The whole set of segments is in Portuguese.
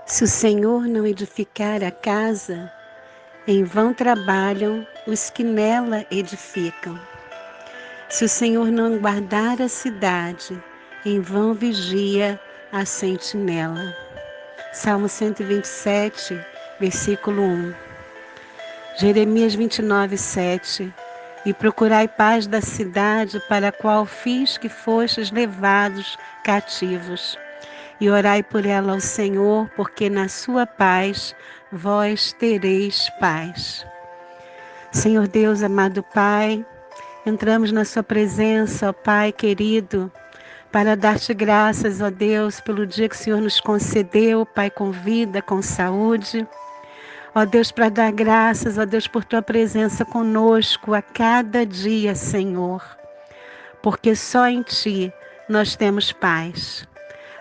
Se o Senhor não edificar a casa, em vão trabalham os que nela edificam. Se o Senhor não guardar a cidade, em vão vigia a sentinela. Salmo 127, versículo 1. Jeremias 29, 7. E procurai paz da cidade para a qual fiz que fostes levados cativos. E orai por ela ao Senhor, porque na sua paz vós tereis paz. Senhor Deus, amado Pai, entramos na sua presença, ó Pai querido, para dar-te graças, ó Deus, pelo dia que o Senhor nos concedeu, Pai, com vida, com saúde. Ó Deus, para dar graças, ó Deus, por tua presença conosco a cada dia, Senhor, porque só em ti nós temos paz.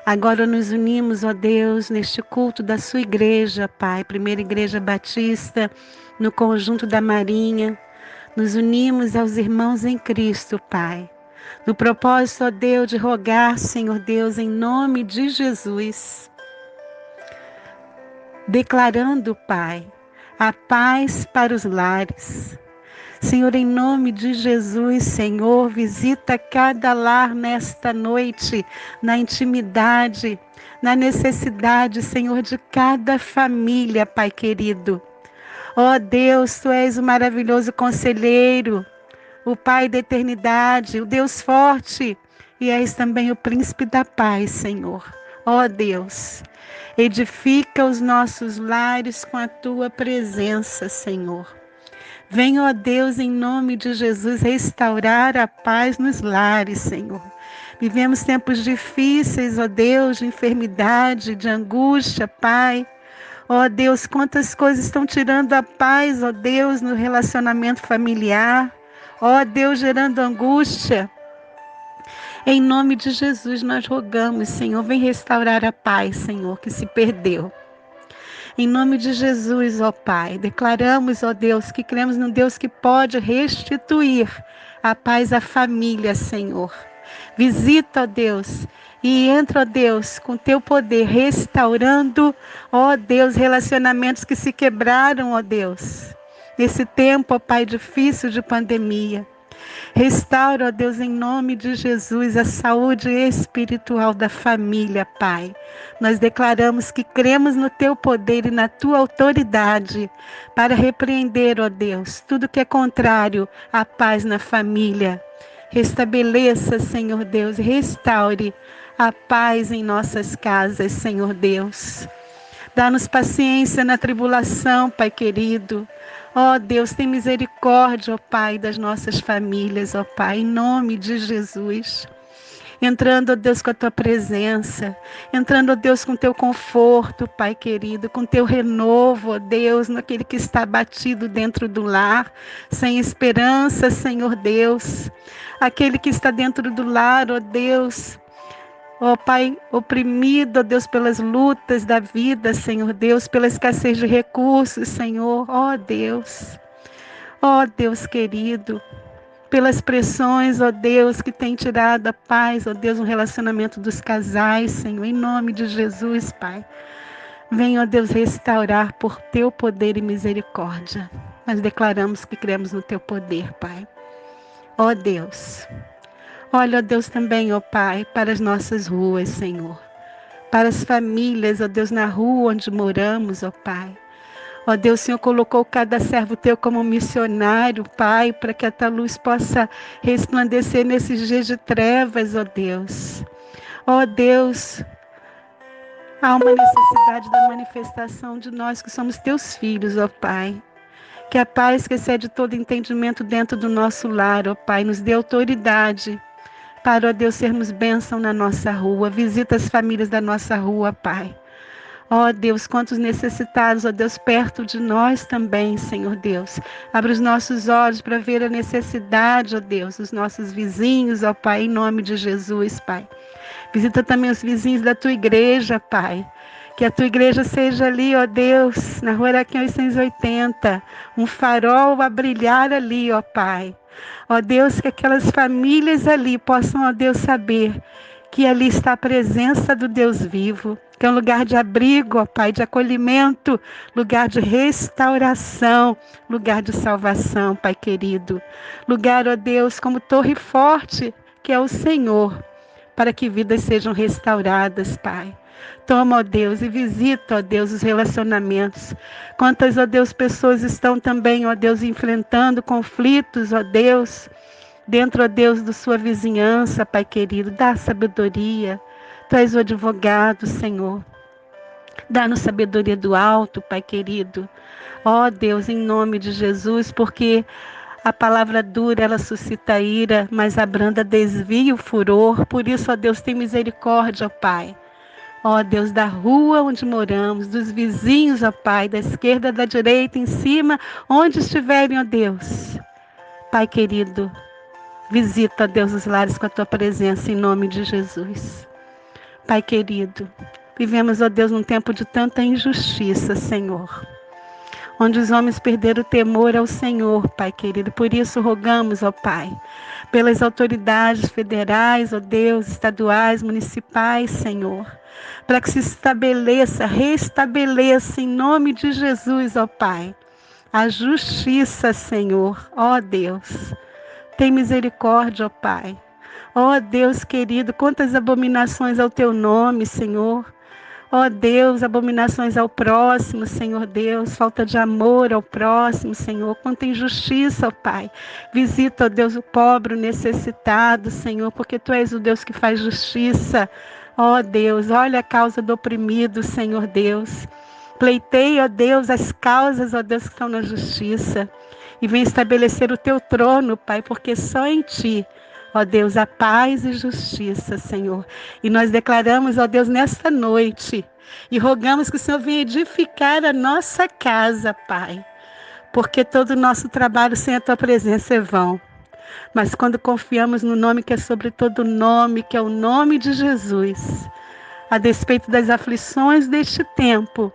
Agora nos unimos, ó Deus, neste culto da sua igreja, Pai, Primeira Igreja Batista, no conjunto da Marinha. Nos unimos aos irmãos em Cristo, Pai, no propósito, ó Deus, de rogar, Senhor Deus, em nome de Jesus, declarando, Pai, a paz para os lares. Senhor, em nome de Jesus, Senhor, visita cada lar nesta noite, na intimidade, na necessidade, Senhor, de cada família, Pai querido. Ó Deus, Tu és o maravilhoso conselheiro, o Pai da eternidade, o Deus forte, e és também o príncipe da paz, Senhor. Ó Deus, edifica os nossos lares com a Tua presença, Senhor. Venha, ó Deus, em nome de Jesus, restaurar a paz nos lares, Senhor. Vivemos tempos difíceis, ó Deus, de enfermidade, de angústia, Pai. Ó Deus, quantas coisas estão tirando a paz, ó Deus, no relacionamento familiar. Ó Deus, gerando angústia. Em nome de Jesus, nós rogamos, Senhor, vem restaurar a paz, Senhor, que se perdeu. Em nome de Jesus, ó Pai, declaramos, ó Deus, que cremos num Deus que pode restituir a paz à família, Senhor. Visita, ó Deus, e entra, ó Deus, com teu poder, restaurando, ó Deus, relacionamentos que se quebraram, ó Deus, nesse tempo, ó Pai, difícil de pandemia. Restaura, ó Deus, em nome de Jesus, a saúde espiritual da família, Pai. Nós declaramos que cremos no Teu poder e na Tua autoridade para repreender, ó Deus, tudo que é contrário à paz na família. Restabeleça, Senhor Deus, restaure a paz em nossas casas, Senhor Deus. Dá-nos paciência na tribulação, Pai querido. Ó Deus, tem misericórdia, ó Pai, das nossas famílias, ó Pai, em nome de Jesus. Entrando, ó Deus, com a Tua presença. Entrando, ó Deus, com o Teu conforto, Pai querido, com o Teu renovo, ó Deus, naquele que está abatido dentro do lar, sem esperança, Senhor Deus. Aquele que está dentro do lar, ó Deus, ó Pai, oprimido, ó Deus, pelas lutas da vida, Senhor Deus, pela escassez de recursos, Senhor, ó Deus querido, pelas pressões, ó Deus, que tem tirado a paz, ó Deus, no relacionamento dos casais, Senhor, em nome de Jesus, Pai. Venha, ó Deus, restaurar por Teu poder e misericórdia. Nós declaramos que cremos no Teu poder, Pai. Ó Deus, olha, ó Deus, também, ó Pai, para as nossas ruas, Senhor. Para as famílias, ó Deus, na rua onde moramos, ó Pai. Ó Deus, o Senhor colocou cada servo Teu como missionário, Pai, para que a Tua luz possa resplandecer nesses dias de trevas, ó Deus. Ó Deus, há uma necessidade da manifestação de nós que somos Teus filhos, ó Pai. Que a paz que excede todo entendimento dentro do nosso lar, ó Pai, nos dê autoridade para, ó Deus, sermos bênção na nossa rua. Visita as famílias da nossa rua, Pai. Ó Deus, quantos necessitados, ó Deus, perto de nós também, Senhor Deus. Abre os nossos olhos para ver a necessidade, ó Deus, dos nossos vizinhos, ó Pai, em nome de Jesus, Pai. Visita também os vizinhos da Tua igreja, Pai. Que a Tua igreja seja ali, ó Deus, na Rua Araquém 880, um farol a brilhar ali, ó Pai. Ó Deus, que aquelas famílias ali possam, ó Deus, saber que ali está a presença do Deus vivo. que é um lugar de abrigo, ó Pai, de acolhimento, lugar de restauração, lugar de salvação, Pai querido. Lugar, ó Deus, como torre forte, que é o Senhor, para que vidas sejam restauradas, Pai. Toma, ó Deus, e visita, ó Deus, os relacionamentos. Quantas, ó Deus, pessoas estão também, ó Deus, enfrentando conflitos, ó Deus, dentro, ó Deus, da sua vizinhança, Pai querido. Dá sabedoria. Tu és o advogado, Senhor. Dá-nos sabedoria do alto, Pai querido. Ó Deus, em nome de Jesus, porque a palavra dura, ela suscita ira, mas a branda desvia o furor. Por isso, ó Deus, tem misericórdia, ó Pai. Ó Deus, da rua onde moramos, dos vizinhos, ó Pai, da esquerda, da direita, em cima, onde estiverem, ó Deus. Pai querido, visita, ó Deus, os lares com a Tua presença, em nome de Jesus. Pai querido, vivemos, ó Deus, num tempo de tanta injustiça, Senhor, onde os homens perderam o temor ao Senhor, Pai querido. Por isso rogamos, ó Pai, pelas autoridades federais, ó Deus, estaduais, municipais, Senhor, para que se estabeleça, restabeleça em nome de Jesus, ó Pai, a justiça, Senhor, ó Deus. Tem misericórdia, ó Pai. Ó Deus querido, quantas abominações ao Teu nome, Senhor. Ó Deus, abominações ao próximo, Senhor Deus, falta de amor ao próximo, Senhor, quanta injustiça, ó Pai. Visita, ó Deus, o pobre, o necessitado, Senhor, porque Tu és o Deus que faz justiça. Ó Deus, olha a causa do oprimido, Senhor Deus. Pleiteia, ó Deus, as causas, ó Deus, que estão na justiça. E vem estabelecer o Teu trono, Pai, porque só em Ti, ó Deus, a paz e justiça, Senhor. E nós declaramos, ó Deus, nesta noite, e rogamos que o Senhor venha edificar a nossa casa, Pai. Porque todo o nosso trabalho sem a Tua presença é vão. Mas quando confiamos no nome que é sobre todo nome, que é o nome de Jesus, a despeito das aflições deste tempo,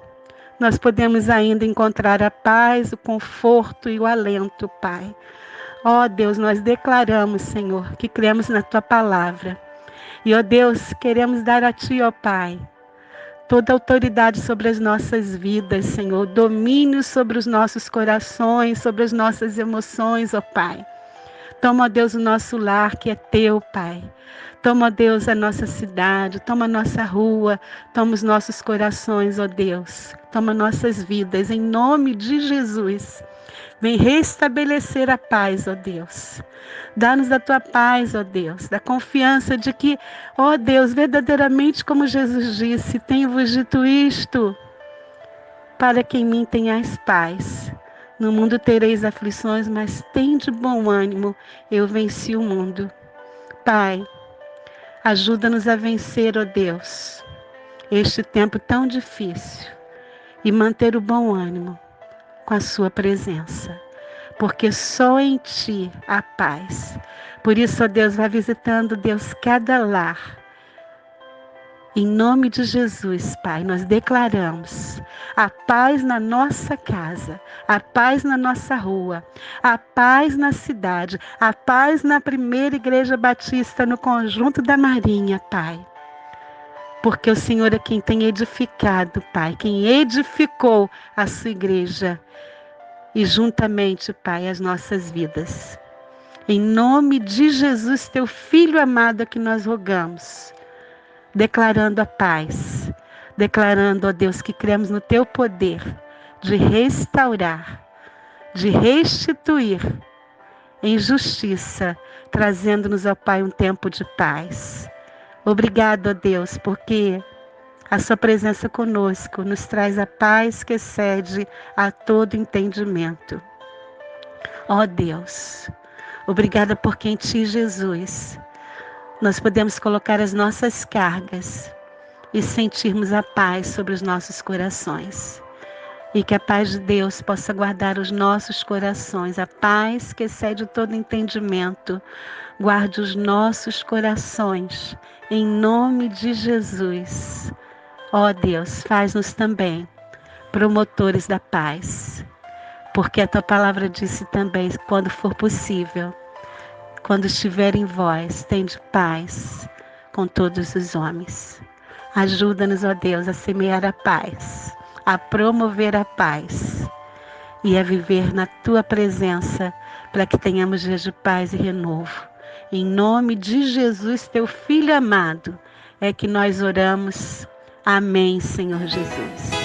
nós podemos ainda encontrar a paz, o conforto e o alento, Pai. Ó Deus, nós declaramos, Senhor, que cremos na Tua palavra. E, ó Deus, queremos dar a Ti, ó Pai, toda a autoridade sobre as nossas vidas, Senhor. Domínio sobre os nossos corações, sobre as nossas emoções, ó Pai. Toma, ó Deus, o nosso lar que é Teu, Pai. Toma, ó Deus, a nossa cidade. Toma a nossa rua. Toma os nossos corações, ó Deus. Toma nossas vidas, em nome de Jesus. Vem restabelecer a paz, ó Deus. Dá-nos da Tua paz, ó Deus, da confiança de que, ó Deus, verdadeiramente como Jesus disse, tenho-vos dito isto, para que em mim tenhais paz. No mundo tereis aflições, mas tende bom ânimo, eu venci o mundo. Pai, ajuda-nos a vencer, ó Deus, este tempo tão difícil e manter o bom ânimo com a Sua presença. Porque só em Ti há paz. Por isso, ó Deus, vai visitando, Deus, cada lar. Em nome de Jesus, Pai, nós declaramos a paz na nossa casa, a paz na nossa rua, a paz na cidade, a paz na primeira igreja batista, no conjunto da Marinha, Pai. Porque o Senhor é quem tem edificado, Pai, quem edificou a Sua igreja. E juntamente, Pai, as nossas vidas. Em nome de Jesus, Teu Filho amado, que nós rogamos, declarando a paz, declarando, ó Deus, que cremos no Teu poder de restaurar, de restituir em justiça, trazendo-nos, ó Pai, um tempo de paz. Obrigado, ó Deus, porque a Sua presença conosco nos traz a paz que excede a todo entendimento. Ó Deus, obrigada porque em Ti, Jesus, nós podemos colocar as nossas cargas e sentirmos a paz sobre os nossos corações. E que a paz de Deus possa guardar os nossos corações, a paz que excede todo entendimento. Guarde os nossos corações, em nome de Jesus. Ó Deus, faz-nos também promotores da paz, porque a Tua palavra disse também, quando for possível, quando estiver em vós, tende paz com todos os homens. Ajuda-nos, ó Deus, a semear a paz, a promover a paz e a viver na Tua presença, para que tenhamos dias de paz e renovo. Em nome de Jesus, Teu Filho amado, é que nós oramos. Amém, Senhor Jesus.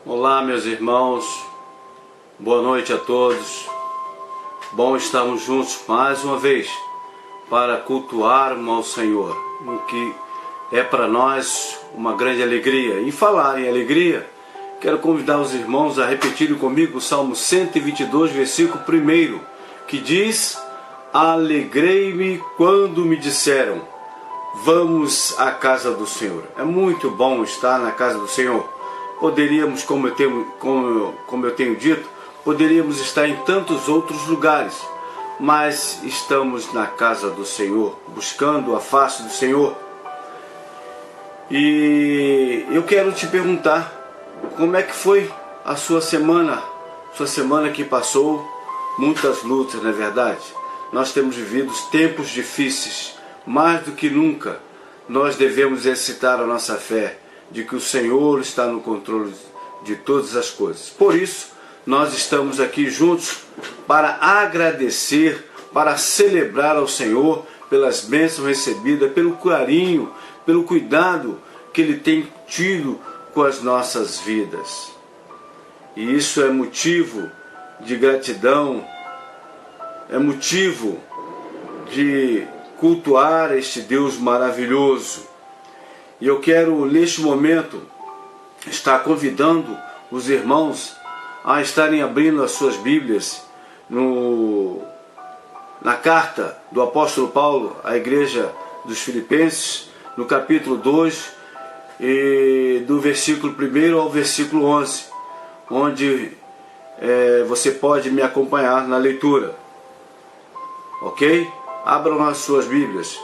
Olá, meus irmãos, boa noite a todos. Bom estarmos juntos mais uma vez para cultuarmos ao Senhor, o que é para nós uma grande alegria. E falar em alegria, quero convidar os irmãos a repetirem comigo o Salmo 122, versículo 1, que diz: alegrei-me quando me disseram, vamos à casa do Senhor. É muito bom estar na casa do Senhor. Poderíamos, como eu tenho dito, poderíamos estar em tantos outros lugares, mas estamos na casa do Senhor, buscando a face do Senhor. E eu quero te perguntar, como é que foi a sua semana que passou? Muitas lutas, não é verdade? Nós temos vivido tempos difíceis, mais do que nunca. Nós devemos exercitar a nossa fé de que o Senhor está no controle de todas as coisas. Por isso, nós estamos aqui juntos para agradecer, para celebrar ao Senhor pelas bênçãos recebidas, pelo carinho, pelo cuidado que Ele tem tido com as nossas vidas. E isso é motivo de gratidão, é motivo de cultuar este Deus maravilhoso. E eu quero, neste momento, estar convidando os irmãos a estarem abrindo as suas Bíblias na carta do apóstolo Paulo à igreja dos Filipenses, no capítulo 2, e do versículo 1 ao versículo 11, onde você pode me acompanhar na leitura. Ok? Abram as suas Bíblias.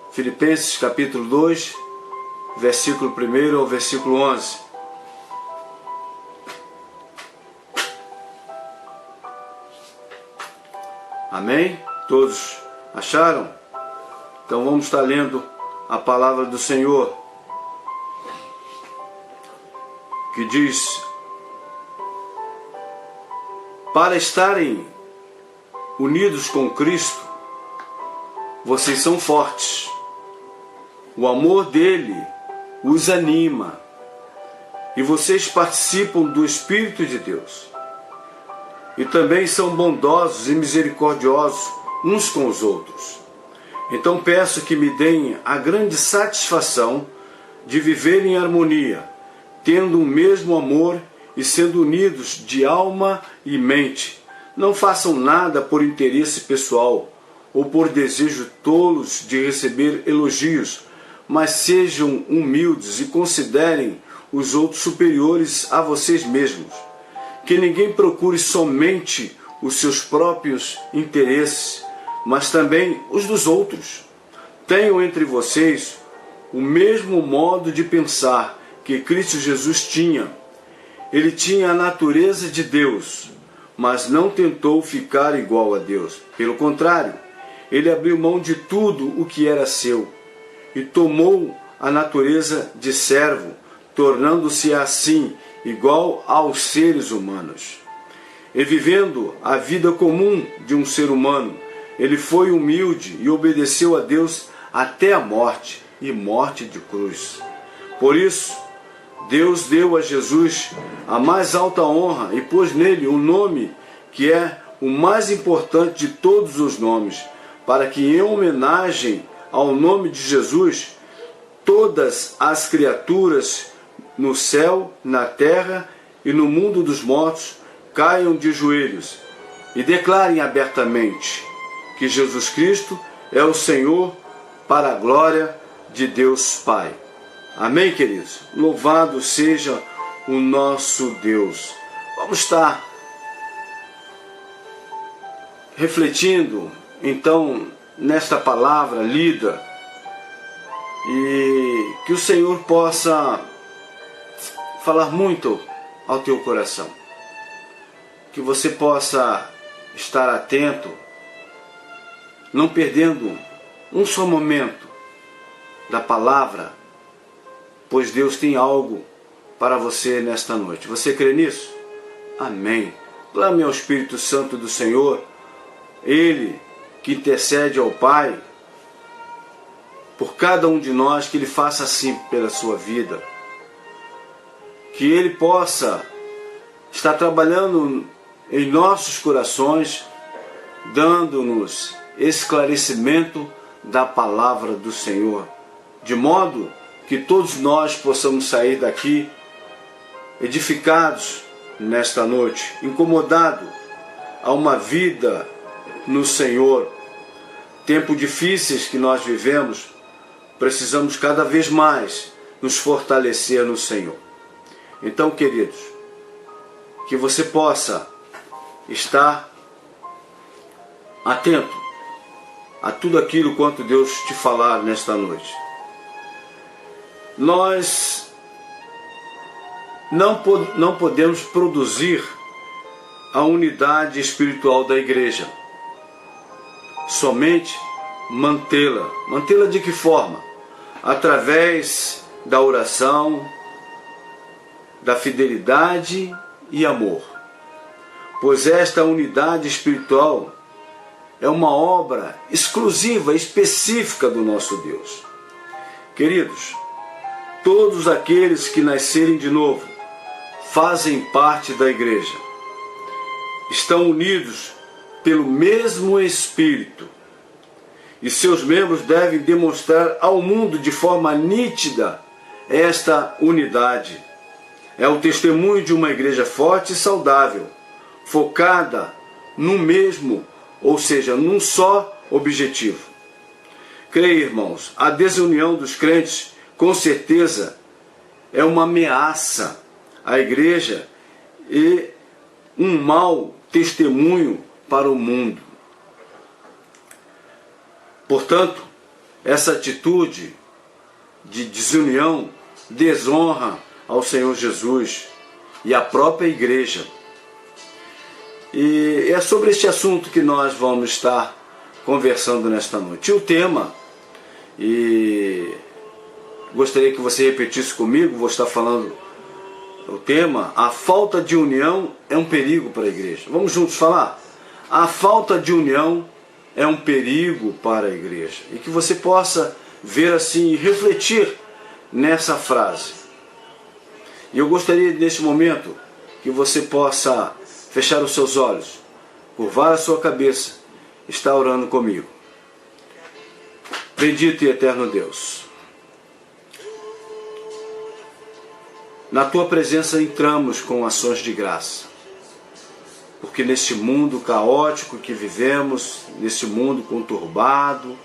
Filipenses capítulo 2, versículo 1 ao versículo 11. Amém? Todos acharam? Então vamos estar lendo a palavra do Senhor, que diz: para estarem unidos com Cristo, vocês são fortes. O amor dele os anima e vocês participam do Espírito de Deus. E também são bondosos e misericordiosos uns com os outros. Então peço que me deem a grande satisfação de viver em harmonia, tendo o mesmo amor e sendo unidos de alma e mente. Não façam nada por interesse pessoal ou por desejo tolos de receber elogios, mas sejam humildes e considerem os outros superiores a vocês mesmos. Que ninguém procure somente os seus próprios interesses, mas também os dos outros. Tenham entre vocês o mesmo modo de pensar que Cristo Jesus tinha. Ele tinha a natureza de Deus, mas não tentou ficar igual a Deus. Pelo contrário, ele abriu mão de tudo o que era seu e tomou a natureza de servo, tornando-se assim igual aos seres humanos. E vivendo a vida comum de um ser humano, ele foi humilde e obedeceu a Deus até a morte, e morte de cruz. Por isso, Deus deu a Jesus a mais alta honra e pôs nele um nome que é o mais importante de todos os nomes, para que em homenagem ao nome de Jesus, todas as criaturas no céu, na terra e no mundo dos mortos caiam de joelhos e declarem abertamente que Jesus Cristo é o Senhor, para a glória de Deus Pai. Amém, queridos? Louvado seja o nosso Deus. Vamos estar refletindo, então, nesta palavra lida, e que o Senhor possa falar muito ao teu coração. Que você possa estar atento, não perdendo um só momento da palavra, pois Deus tem algo para você nesta noite. Você crê nisso? Amém. Clame ao Espírito Santo do Senhor, Ele que intercede ao Pai, por cada um de nós, que Ele faça assim pela sua vida. que Ele possa estar trabalhando em nossos corações, dando-nos esclarecimento da palavra do Senhor, de modo que todos nós possamos sair daqui edificados nesta noite, incomodados a uma vida no Senhor. Tempos difíceis que nós vivemos, precisamos cada vez mais nos fortalecer no Senhor. Então, queridos, que você possa estar atento a tudo aquilo quanto Deus te falar nesta noite. Nós não podemos produzir a unidade espiritual da igreja, somente mantê-la. Mantê-la de que forma? Através da oração, da fidelidade e amor. Pois esta unidade espiritual é uma obra exclusiva, específica do nosso Deus. Queridos, todos aqueles que nascerem de novo fazem parte da igreja. Estão unidos pelo mesmo Espírito. E seus membros devem demonstrar ao mundo de forma nítida esta unidade. É o testemunho de uma igreja forte e saudável, focada no mesmo, ou seja, num só objetivo. Creia, irmãos, a desunião dos crentes, com certeza, é uma ameaça à igreja e um mau testemunho para o mundo. Portanto, essa atitude de desunião desonra ao Senhor Jesus e à própria igreja. E é sobre este assunto que nós vamos estar conversando nesta noite. E o tema, e gostaria que você repetisse comigo, vou estar falando o tema: a falta de união é um perigo para a igreja. Vamos juntos falar? A falta de união é um perigo para a igreja. E que você possa ver assim e refletir nessa frase. E eu gostaria neste momento que você possa fechar os seus olhos, curvar a sua cabeça, estar orando comigo. Bendito e eterno Deus, na Tua presença entramos com ações de graça, porque neste mundo caótico que vivemos, neste mundo conturbado,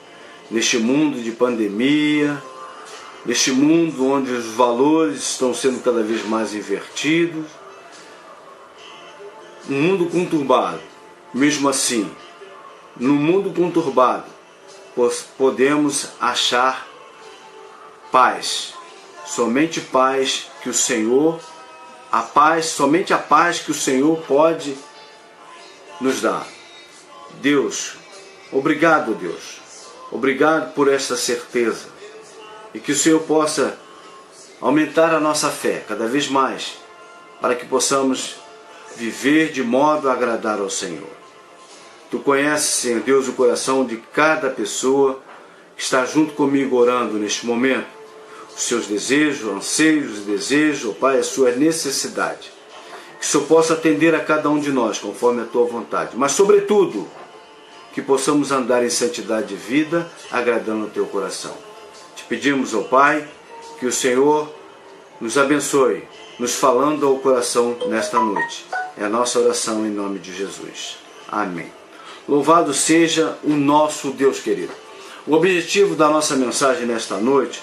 neste mundo de pandemia, neste mundo onde os valores estão sendo cada vez mais invertidos, um mundo conturbado, mesmo assim, no mundo conturbado, podemos achar paz, somente paz que o Senhor, somente a paz que o Senhor pode nos dar. Deus, obrigado, Deus, obrigado por esta certeza, e que o Senhor possa aumentar a nossa fé cada vez mais, para que possamos viver de modo a agradar ao Senhor. Tu conheces, Senhor Deus, o coração de cada pessoa que está junto comigo orando neste momento, os seus desejos, anseios e desejos, ó Pai, a sua necessidade. Que o Senhor possa atender a cada um de nós conforme a Tua vontade, mas sobretudo que possamos andar em santidade de vida, agradando ao Teu coração. Te pedimos, ó Pai, que o Senhor nos abençoe, nos falando ao coração nesta noite. É a nossa oração em nome de Jesus. Amém. Louvado seja o nosso Deus querido. O objetivo da nossa mensagem nesta noite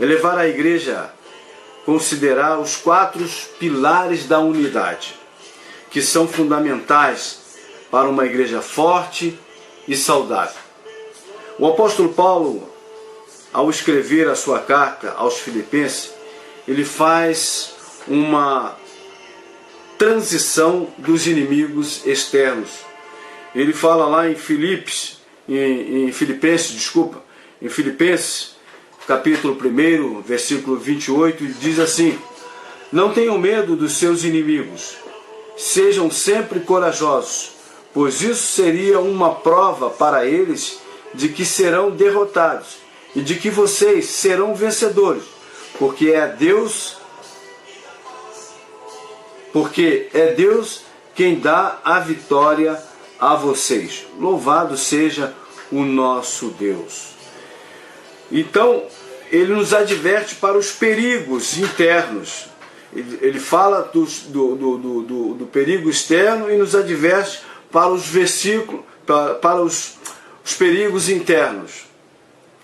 é levar a igreja a considerar os 4 pilares da unidade, que são fundamentais para uma igreja forte e saudável. O apóstolo Paulo, ao escrever a sua carta aos Filipenses, ele faz uma transição dos inimigos externos. Ele fala lá em Filipenses, capítulo 1, versículo 28, diz assim: não tenham medo dos seus inimigos, sejam sempre corajosos, pois isso seria uma prova para eles de que serão derrotados e de que vocês serão vencedores, porque é Deus porque é Deus quem dá a vitória a vocês. Louvado seja o nosso Deus. Então, ele nos adverte para os perigos internos. Ele fala do perigo externo e nos adverte para os versículos, para os perigos internos.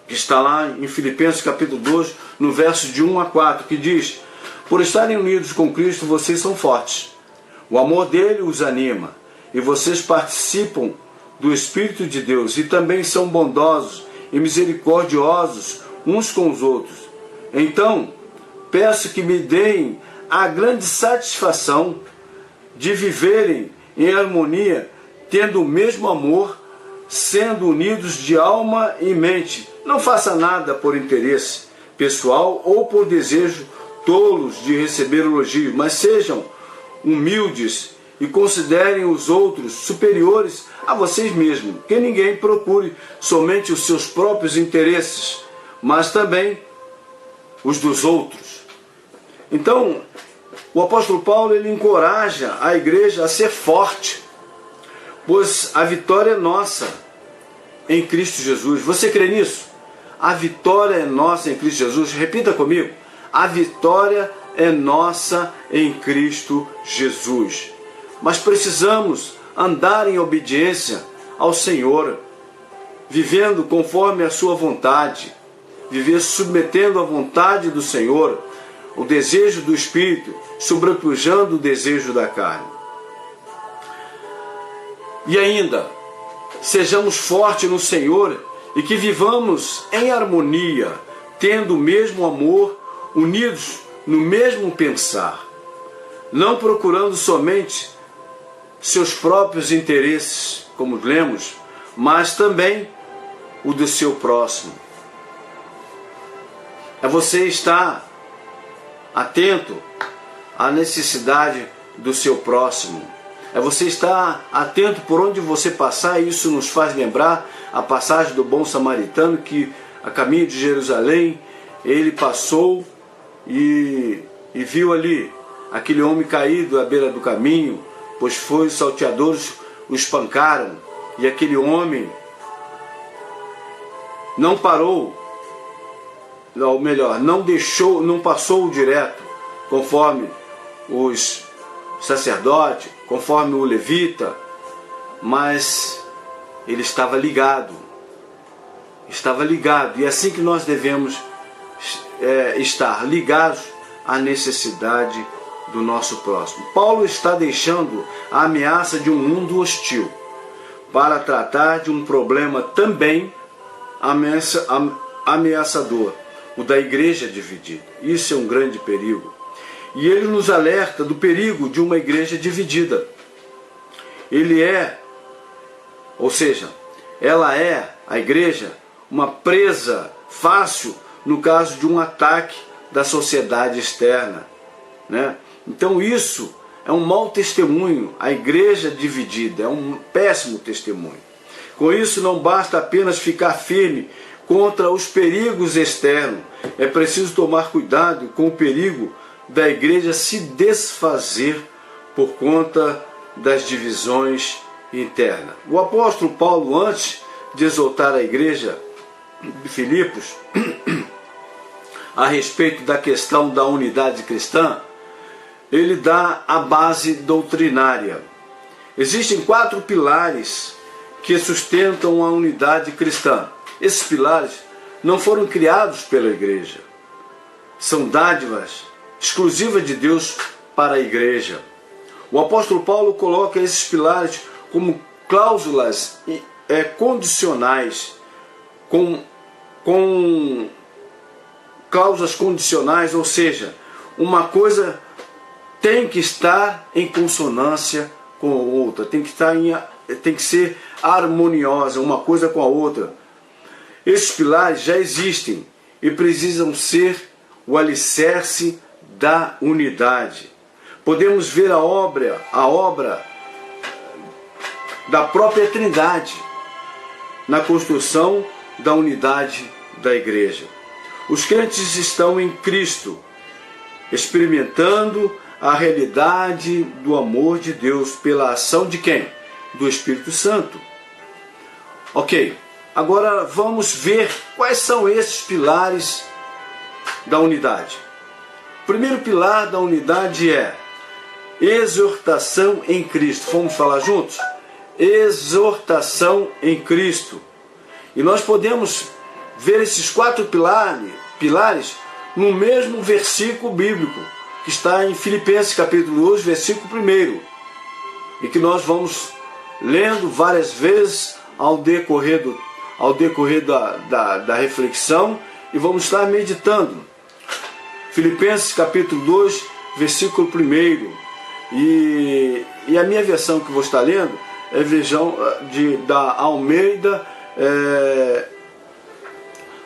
Que está lá em Filipenses capítulo 2, no verso de 1 a 4, que diz: por estarem unidos com Cristo, vocês são fortes. O amor dele os anima, e vocês participam do Espírito de Deus, e também são bondosos e misericordiosos uns com os outros. Então, peço que me deem a grande satisfação de viverem em harmonia, tendo o mesmo amor, sendo unidos de alma e mente. Não faça nada por interesse pessoal ou por desejo tolos de receber elogio, mas sejam humildes e considerem os outros superiores a vocês mesmos. Que ninguém procure somente os seus próprios interesses, mas também os dos outros. Então, o apóstolo Paulo, ele encoraja a igreja a ser forte, pois a vitória é nossa em Cristo Jesus. Você crê nisso? A vitória é nossa em Cristo Jesus. Repita comigo: a vitória é nossa em Cristo Jesus. Mas precisamos andar em obediência ao Senhor, vivendo conforme a sua vontade, viver submetendo à vontade do Senhor, o desejo do Espírito, sobrepujando o desejo da carne. E ainda, sejamos fortes no Senhor e que vivamos em harmonia, tendo o mesmo amor, unidos no mesmo pensar, não procurando somente seus próprios interesses, como lemos, mas também o do seu próximo. É você estar atento à necessidade do seu próximo. É você estar atento por onde você passar. E isso nos faz lembrar a passagem do bom samaritano, que a caminho de Jerusalém ele passou e viu ali aquele homem caído à beira do caminho, pois os salteadores o espancaram, e aquele homem não parou, ou melhor, não passou direto, conforme os sacerdotes, conforme o levita, mas ele estava ligado, e é assim que nós devemos estar ligados à necessidade do nosso próximo. Paulo está deixando a ameaça de um mundo hostil para tratar de um problema também ameaçador, o da igreja dividida. Isso é um grande perigo. E ele nos alerta do perigo de uma igreja dividida. Ela é, a igreja, uma presa fácil no caso de um ataque da sociedade externa, né? Então isso é um mau testemunho. A igreja dividida é um péssimo testemunho. Com isso não basta apenas ficar firme contra os perigos externos. É preciso tomar cuidado com o perigo da igreja se desfazer por conta das divisões internas. O apóstolo Paulo, antes de exortar a igreja de Filipos a respeito da questão da unidade cristã, ele dá a base doutrinária. Existem 4 pilares que sustentam a unidade cristã. Esses pilares não foram criados pela igreja. São dádivas exclusivas de Deus para a igreja. O apóstolo Paulo coloca esses pilares como cláusulas condicionais, com cláusulas condicionais, ou seja, uma coisa tem que estar em consonância com a outra, tem que ser harmoniosa uma coisa com a outra. Esses pilares já existem e precisam ser o alicerce da unidade. Podemos ver a obra da própria Trindade na construção da unidade da igreja. Os crentes estão em Cristo, experimentando a realidade do amor de Deus pela ação de quem? Do Espírito Santo. Ok, agora vamos ver quais são esses pilares da unidade. O primeiro pilar da unidade é exortação em Cristo. Vamos falar juntos? Exortação em Cristo. E nós podemos ver esses 4 pilares no mesmo versículo bíblico, que está em Filipenses capítulo 2, versículo 1, e que nós vamos lendo várias vezes ao decorrer da reflexão, e vamos estar meditando. Filipenses capítulo 2, versículo 1, e a minha versão que vou estar lendo é a versão da Almeida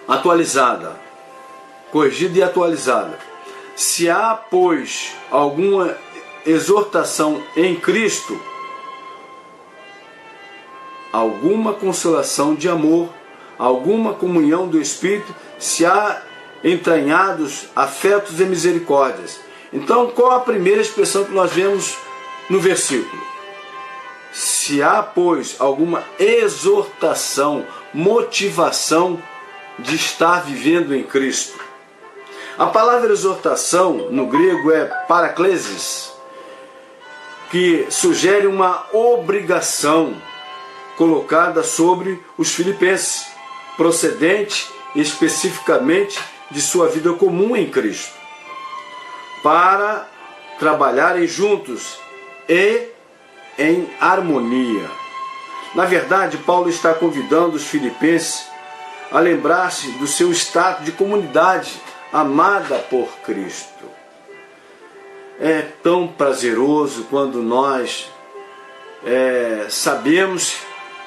atualizada, corrigida e atualizada. Se há, pois, alguma exortação em Cristo, alguma consolação de amor, alguma comunhão do Espírito, se há entranhados afetos e misericórdias. Então, qual a primeira expressão que nós vemos no versículo? Se há, pois, alguma exortação, motivação de estar vivendo em Cristo. A palavra exortação no grego é paraklesis, que sugere uma obrigação colocada sobre os filipenses, procedente especificamente de sua vida comum em Cristo, para trabalharem juntos e em harmonia. Na verdade, Paulo está convidando os filipenses a lembrar-se do seu estado de comunidade amada por Cristo. É tão prazeroso quando nós sabemos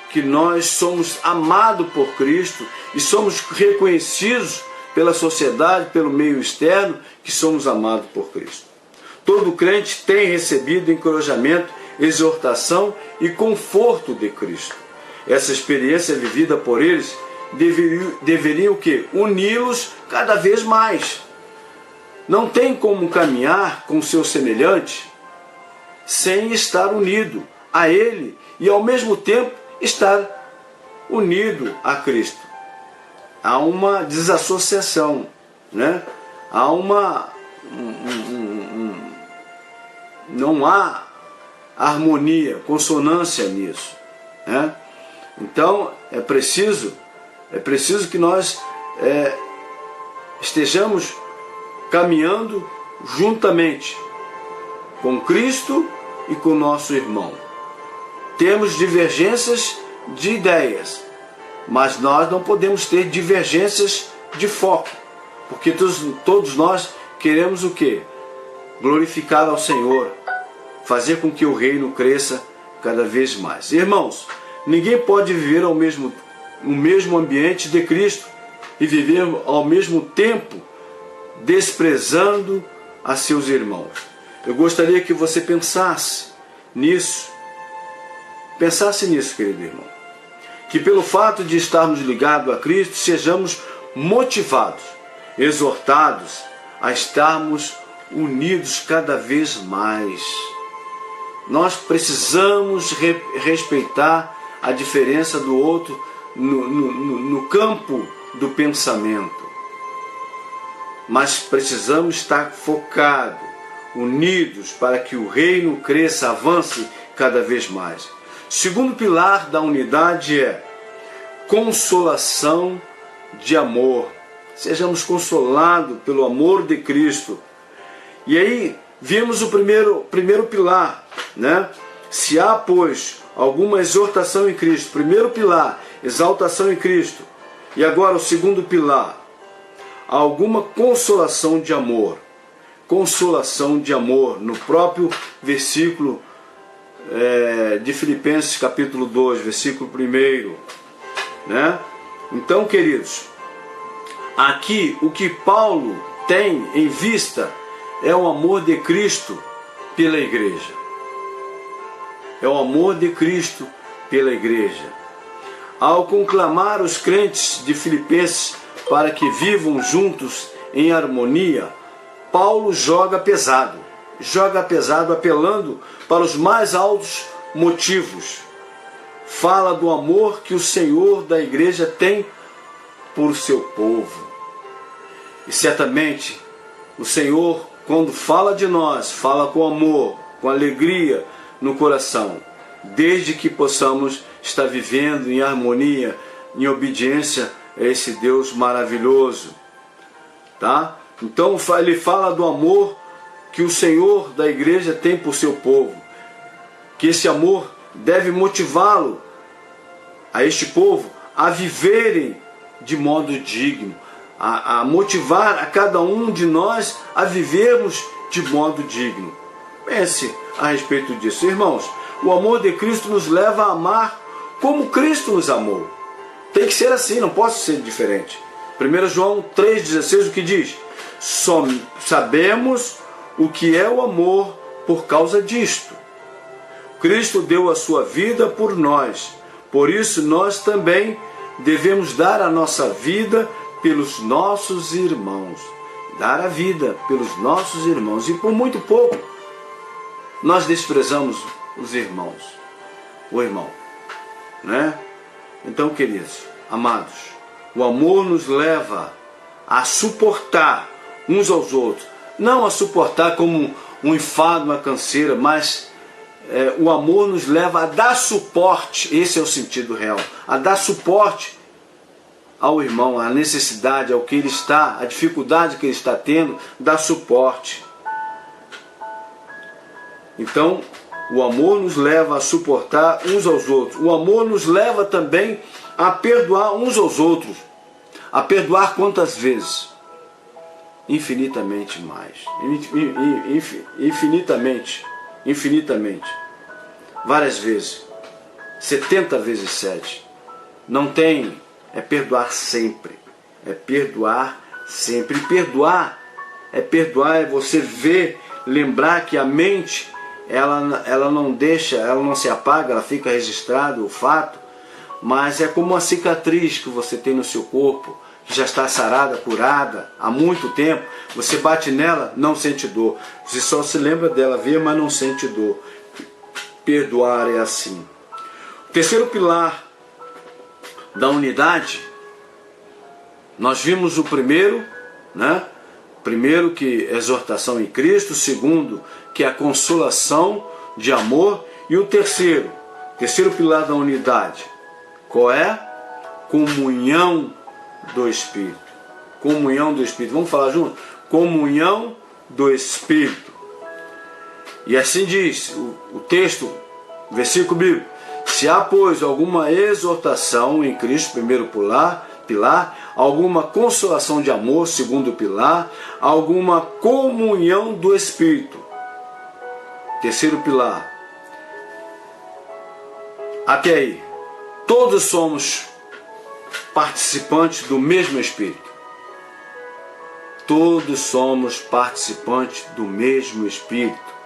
que nós somos amados por Cristo e somos reconhecidos pela sociedade, pelo meio externo, que somos amados por Cristo. Todo crente tem recebido encorajamento, exortação e conforto de Cristo. Essa experiência vivida por eles deveria o quê? Uni-los cada vez mais. Não tem como caminhar com seu semelhante sem estar unido a ele e ao mesmo tempo estar unido a Cristo. Há uma desassociação, né? Há não há harmonia, consonância nisso, né? Então é preciso que nós estejamos caminhando juntamente com Cristo e com nosso irmão. Temos divergências de ideias, mas nós não podemos ter divergências de foco, porque todos nós queremos o quê? Glorificar ao Senhor, fazer com que o reino cresça cada vez mais. Irmãos, ninguém pode viver no mesmo ambiente de Cristo e viver ao mesmo tempo desprezando a seus irmãos. Eu gostaria que você pensasse nisso, querido irmão, que pelo fato de estarmos ligados a Cristo, sejamos motivados, exortados a estarmos unidos cada vez mais. Nós precisamos respeitar a diferença do outro no campo do pensamento, mas precisamos estar focados, unidos, para que o reino cresça, avance cada vez mais. Segundo pilar da unidade é consolação de amor. Sejamos consolados pelo amor de Cristo. E aí vimos o primeiro pilar, né? Se há, pois, alguma exortação em Cristo. Primeiro pilar, exaltação em Cristo. E agora o segundo pilar, alguma consolação de amor. Consolação de amor, no próprio versículo de Filipenses capítulo 2, versículo 1, né? Então, queridos, aqui o que Paulo tem em vista é o amor de Cristo pela igreja. É o amor de Cristo pela igreja. Ao conclamar os crentes de Filipenses para que vivam juntos em harmonia, Paulo joga pesado. joga pesado, apelando para os mais altos motivos. Fala do amor que o Senhor da igreja tem por seu povo. E certamente o Senhor, quando fala de nós, fala com amor, com alegria no coração, desde que possamos estar vivendo em harmonia, em obediência a esse Deus maravilhoso. Tá? Então ele fala do amor que o Senhor da igreja tem por seu povo, que esse amor deve motivá-lo, a este povo, a viverem de modo digno, a motivar a cada um de nós a vivermos de modo digno. Pense a respeito disso. Irmãos, o amor de Cristo nos leva a amar como Cristo nos amou. Tem que ser assim, não pode ser diferente. 1 João 3,16, o que diz? Só sabemos o que é o amor por causa disto. Cristo deu a sua vida por nós. Por isso nós também devemos dar a nossa vida pelos nossos irmãos. Dar a vida pelos nossos irmãos. E por muito pouco nós desprezamos os irmãos. O irmão. Né? Então, queridos, amados, o amor nos leva a suportar uns aos outros. Não a suportar como um enfado, uma canseira, mas o amor nos leva a dar suporte, esse é o sentido real, a dar suporte ao irmão, a necessidade, ao que ele está, a dificuldade que ele está tendo, dar suporte. Então, o amor nos leva a suportar uns aos outros. O amor nos leva também a perdoar uns aos outros. A perdoar quantas vezes? Infinitamente mais. Infinitamente. Várias vezes. 70 vezes 7. Não tem, é perdoar sempre. É perdoar sempre. E perdoar é você ver, lembrar que a mente, ela não deixa, ela não se apaga, ela fica registrado o fato, mas é como uma cicatriz que você tem no seu corpo, que já está sarada, curada há muito tempo. Você bate nela, não sente dor. Você só se lembra dela, vê, mas não sente dor. Perdoar é assim. O terceiro pilar da unidade, nós vimos o primeiro, né? Primeiro, que é exortação em Cristo. O segundo, que é a consolação de amor. E o terceiro pilar da unidade, qual é? Comunhão do Espírito. Comunhão do Espírito. Vamos falar junto? Comunhão do Espírito. E assim diz o texto, versículo bíblico: se há, pois, alguma exortação em Cristo, primeiro pilar, alguma consolação de amor, segundo pilar, alguma comunhão do Espírito, terceiro pilar. Até aí, todos somos participantes do mesmo Espírito. Todos somos participantes do mesmo Espírito.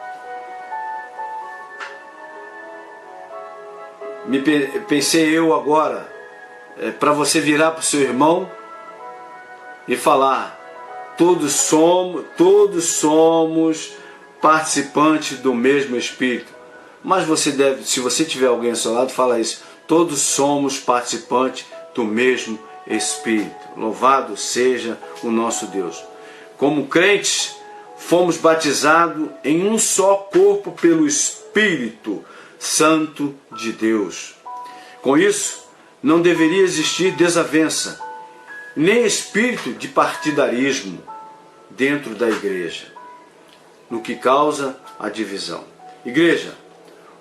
Pensei eu agora, para você virar para o seu irmão e falar: todos somos participantes do mesmo Espírito. Mas você deve, se você tiver alguém ao seu lado, fala isso: todos somos participantes do mesmo Espírito. Louvado seja o nosso Deus. Como crentes, fomos batizados em um só corpo pelo Espírito Santo de Deus. Com isso, não deveria existir desavença, nem espírito de partidarismo dentro da igreja, no que causa a divisão. Igreja,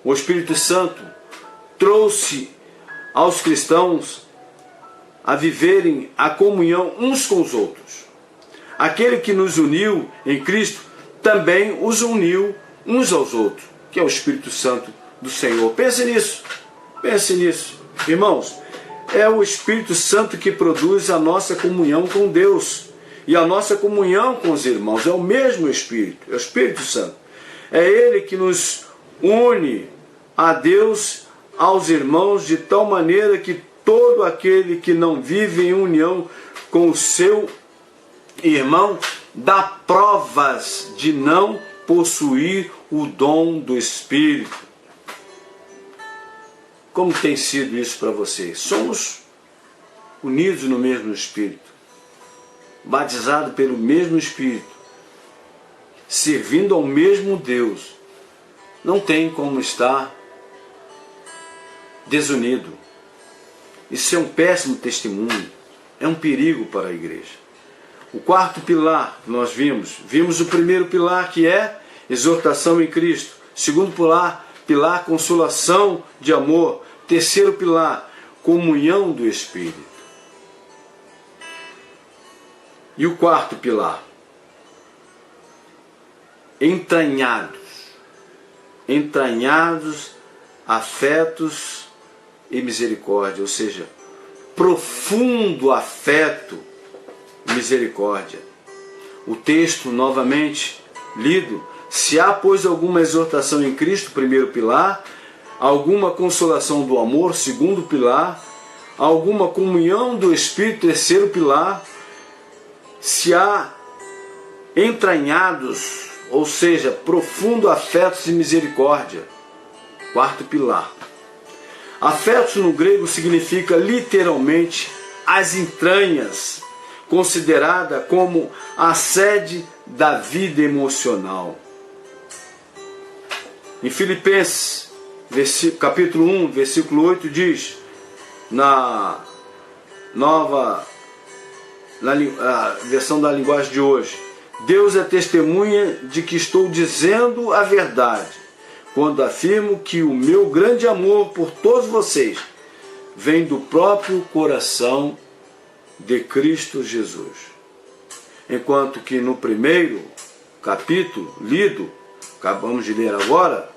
o Espírito Santo trouxe aos cristãos a viverem a comunhão uns com os outros. Aquele que nos uniu em Cristo também os uniu uns aos outros, que é o Espírito Santo do Senhor. Pense nisso. Irmãos, é o Espírito Santo que produz a nossa comunhão com Deus e a nossa comunhão com os irmãos. É o mesmo Espírito, é o Espírito Santo. É Ele que nos une a Deus, aos irmãos, de tal maneira que todo aquele que não vive em união com o seu irmão dá provas de não possuir o dom do Espírito. Como tem sido isso para vocês? Somos unidos no mesmo Espírito, batizados pelo mesmo Espírito, servindo ao mesmo Deus. Não tem como estar desunido. Isso é um péssimo testemunho, é um perigo para a igreja. O quarto pilar que nós vimos o primeiro pilar, que é exortação em Cristo. Segundo pilar, consolação de amor. Terceiro pilar, comunhão do Espírito. E o quarto pilar, entranhados afetos e misericórdia, ou seja, profundo afeto e misericórdia. O texto, novamente lido: se há, pois, alguma exortação em Cristo, primeiro pilar, alguma consolação do amor, segundo pilar, alguma comunhão do Espírito, terceiro pilar, se há entranhados, ou seja, profundo afetos e misericórdia, quarto pilar. Afetos no grego significa literalmente as entranhas, considerada como a sede da vida emocional. Em Filipenses, capítulo 1, versículo 8, diz, na versão da linguagem de hoje: Deus é testemunha de que estou dizendo a verdade quando afirmo que o meu grande amor por todos vocês vem do próprio coração de Cristo Jesus. Enquanto que no primeiro capítulo lido, acabamos de ler agora,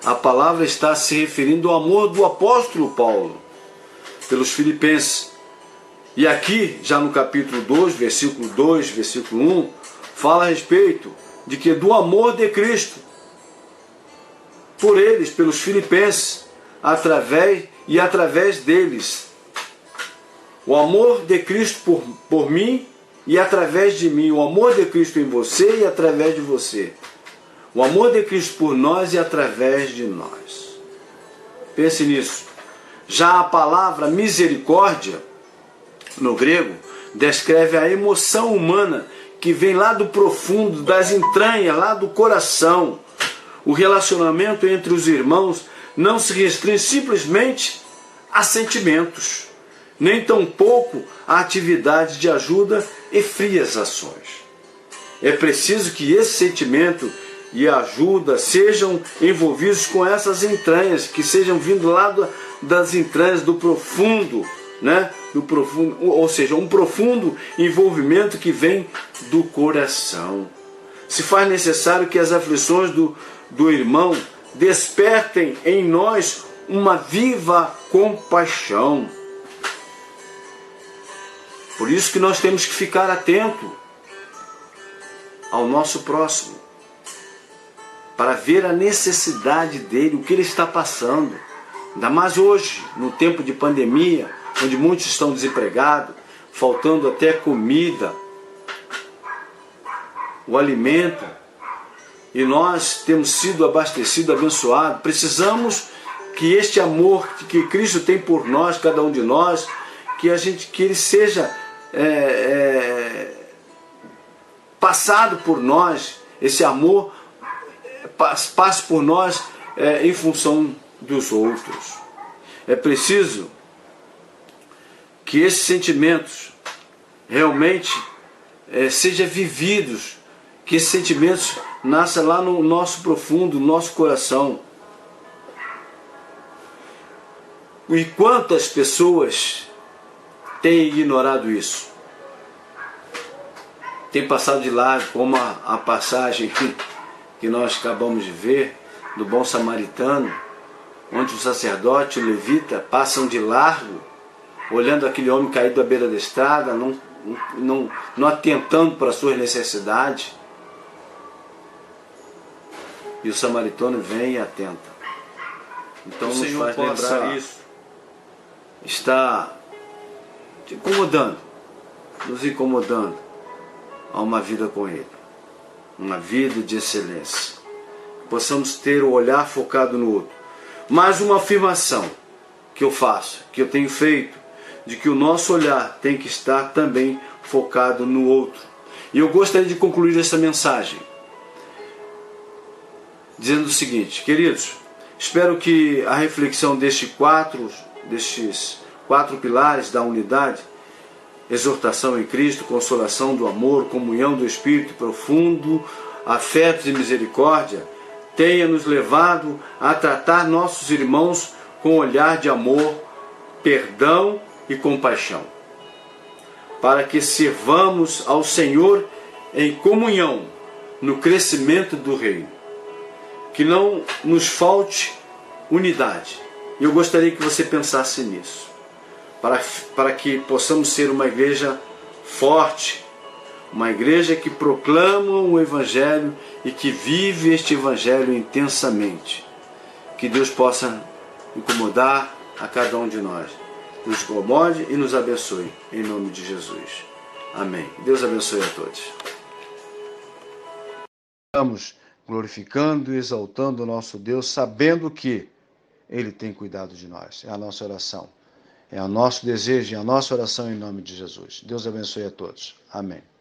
a palavra está se referindo ao amor do apóstolo Paulo pelos filipenses. E aqui, já no capítulo 2, versículo 1, fala a respeito de que do amor de Cristo por eles, pelos filipenses, através deles. O amor de Cristo por mim e através de mim. O amor de Cristo em você e através de você. O amor de Cristo por nós e através de nós. Pense nisso. Já a palavra misericórdia, no grego, descreve a emoção humana que vem lá do profundo, das entranhas, lá do coração. O relacionamento entre os irmãos não se restringe simplesmente a sentimentos, nem tampouco a atividades de ajuda e frias ações. É preciso que esse sentimento e ajuda sejam envolvidos com essas entranhas, que sejam vindo lá das entranhas do profundo, ou seja, um profundo envolvimento que vem do coração. Se faz necessário que as aflições do irmão despertem em nós uma viva compaixão. Por isso que nós temos que ficar atento ao nosso próximo, para ver a necessidade dele, o que ele está passando. Ainda mais hoje, no tempo de pandemia, onde muitos estão desempregados, faltando até comida, o alimento. E nós temos sido abastecidos, abençoados. Precisamos que este amor que Cristo tem por nós, cada um de nós, que ele seja passado por nós, esse amor passe por nós em função dos outros. É preciso que esses sentimentos realmente sejam vividos, que esses sentimentos nasça lá no nosso profundo, no nosso coração. E quantas pessoas têm ignorado isso? Tem passado de largo, como a passagem que nós acabamos de ver, do bom samaritano, onde o sacerdote e o levita passam de largo, olhando aquele homem caído à beira da estrada, não atentando para as suas necessidades. E o samaritano vem e atenta. Então nos faz lembrar isso. Está nos incomodando a uma vida com Ele. uma vida de excelência. Que possamos ter o olhar focado no outro. Mais uma afirmação que eu faço, que eu tenho feito, de que o nosso olhar tem que estar também focado no outro. E eu gostaria de concluir essa mensagem dizendo o seguinte: queridos, espero que a reflexão destes quatro pilares da unidade, exortação em Cristo, consolação do amor, comunhão do Espírito profundo, afeto e misericórdia, tenha nos levado a tratar nossos irmãos com olhar de amor, perdão e compaixão, para que sirvamos ao Senhor em comunhão no crescimento do reino. Que não nos falte unidade. E eu gostaria que você pensasse nisso, para que possamos ser uma igreja forte, uma igreja que proclama o Evangelho e que vive este Evangelho intensamente. Que Deus possa incomodar a cada um de nós, nos incomode e nos abençoe, em nome de Jesus. Amém. Deus abençoe a todos. Estamos glorificando e exaltando o nosso Deus, sabendo que Ele tem cuidado de nós. É a nossa oração, é o nosso desejo e a nossa oração em nome de Jesus. Deus abençoe a todos. Amém.